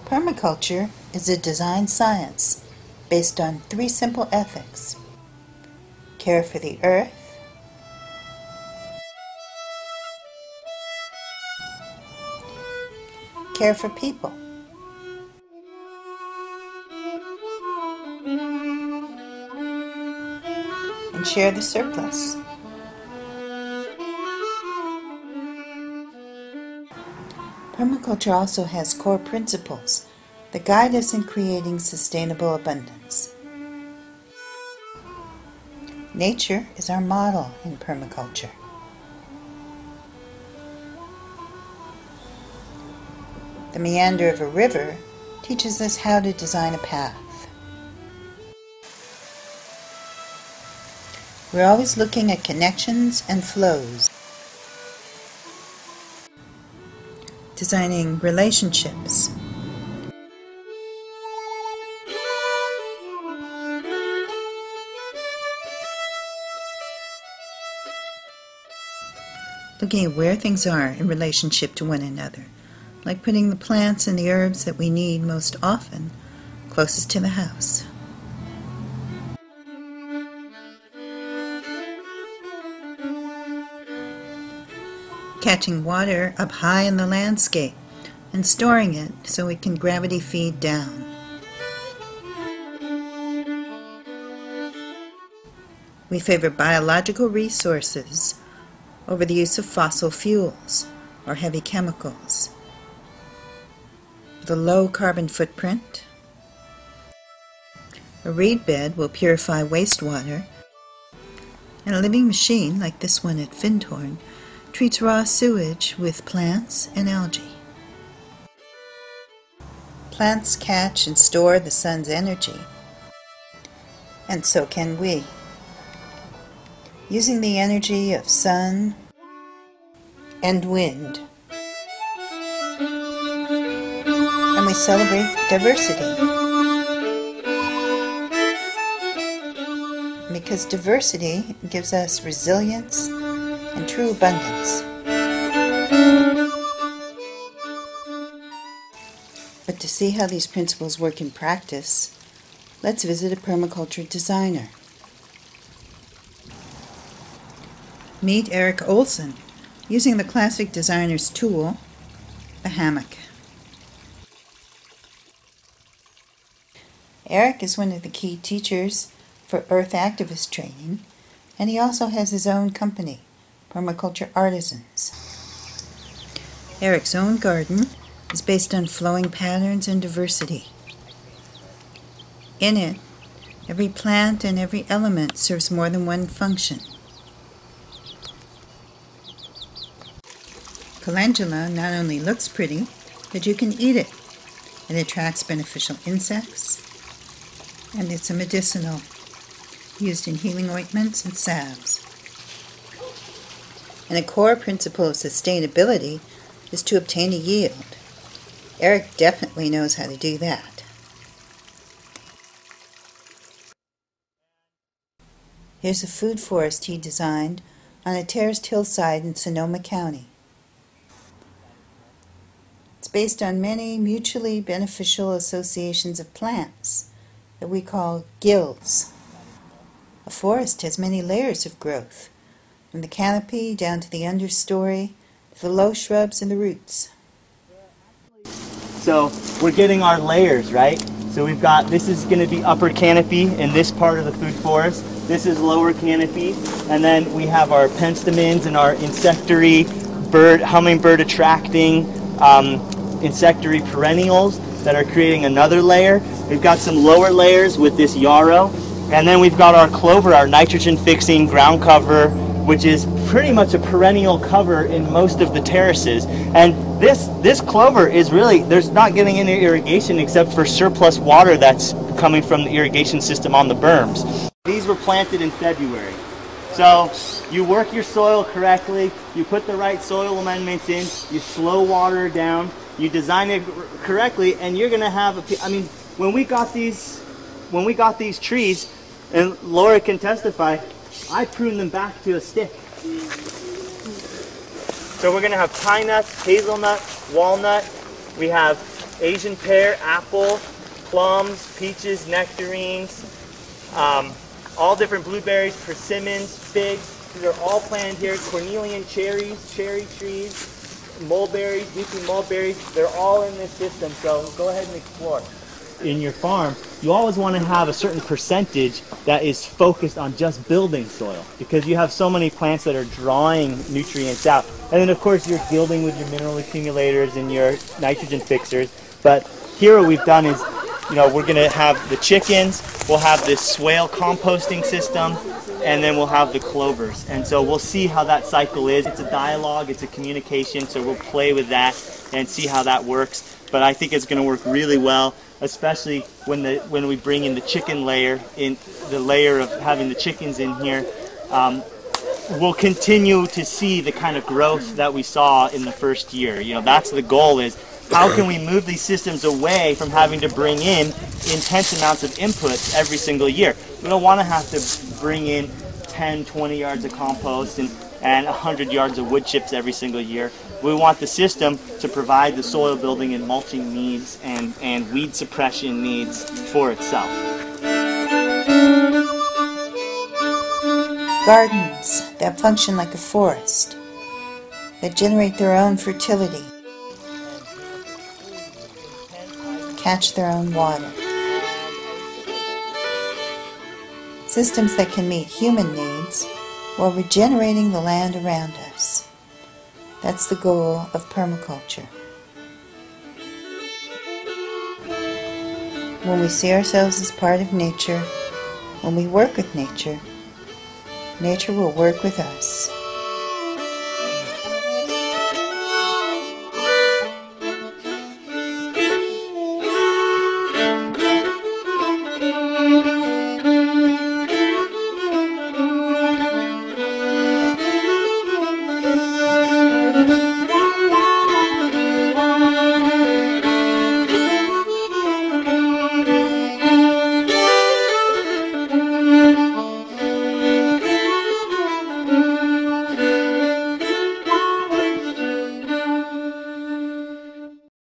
Permaculture is a design science based on 3 simple ethics: care for the earth, care for people, and share the surplus. Permaculture also has core principles that guide us in creating sustainable abundance. Nature is our model in permaculture. The meander of a river teaches us how to design a path. We're always looking at connections and flows, designing relationships, looking at where things are in relationship to one another, like putting the plants and the herbs that we need most often closest to the house. Catching water up high in the landscape and storing it so it can gravity feed down. We favor biological resources over the use of fossil fuels or heavy chemicals. With a low carbon footprint, a reed bed will purify wastewater, and a living machine like this one at Findhorn treats raw sewage with plants and algae. Plants catch and store the sun's energy, and so can we. Using the energy of sun and wind. And we celebrate diversity. Because diversity gives us resilience and true abundance. But to see how these principles work in practice, let's visit a permaculture designer. Meet Eric Olson, using the classic designer's tool, the hammock. Eric is one of the key teachers for earth activist training, and he also has his own company, Permaculture Artisans. Eric's own garden is based on flowing patterns and diversity. In it, every plant and every element serves more than one function. Calendula not only looks pretty, but you can eat it. It attracts beneficial insects, and it's a medicinal, used in healing ointments and salves. And a core principle of sustainability is to obtain a yield. Eric definitely knows how to do that. Here's a food forest he designed on a terraced hillside in Sonoma County. It's based on many mutually beneficial associations of plants that we call guilds. A forest has many layers of growth, from the canopy down to the understory, to the low shrubs and the roots. So we're getting our layers, right? So we've got, this is going to be upper canopy in this part of the food forest. This is lower canopy. And then we have our penstemons and our insectary, hummingbird attracting insectary perennials that are creating another layer. We've got some lower layers with this yarrow. And then we've got our clover, our nitrogen fixing ground cover, which is pretty much a perennial cover in most of the terraces. And this clover is really, there's not getting any irrigation except for surplus water that's coming from the irrigation system on the berms. These were planted in February. So you work your soil correctly, you put the right soil amendments in, you slow water down, you design it correctly, and you're gonna have when we got these trees, and Laura can testify, I pruned them back to a stick. So we're going to have pine nuts, hazelnut, walnut. We have Asian pear, apple, plums, peaches, nectarines, all different blueberries, persimmons, figs. These are all planted here. Cornelian cherries, cherry trees, mulberries, leafy mulberries. They're all in this system, so go ahead and explore. In your farm, you always want to have a certain percentage that is focused on just building soil, because you have so many plants that are drawing nutrients out. And then of course you're gilding with your mineral accumulators and your nitrogen fixers. But here what we've done is, we're going to have the chickens, we'll have this swale composting system, and then we'll have the clovers. And so we'll see how that cycle is. It's a dialogue, it's a communication, so we'll play with that and see how that works. But I think it's going to work really well, especially when we bring in the chicken layer, in the layer of having the chickens in here. We'll continue to see the kind of growth that we saw in the first year. That's the goal, is how can we move these systems away from having to bring in intense amounts of inputs every single year. We don't want to have to bring in 10, 20 yards of compost and 100 yards of wood chips every single year. We want the system to provide the soil building and mulching needs and weed suppression needs for itself. Gardens that function like a forest, that generate their own fertility, catch their own water. Systems that can meet human needs while regenerating the land around us. That's the goal of permaculture. When we see ourselves as part of nature, when we work with nature, nature will work with us.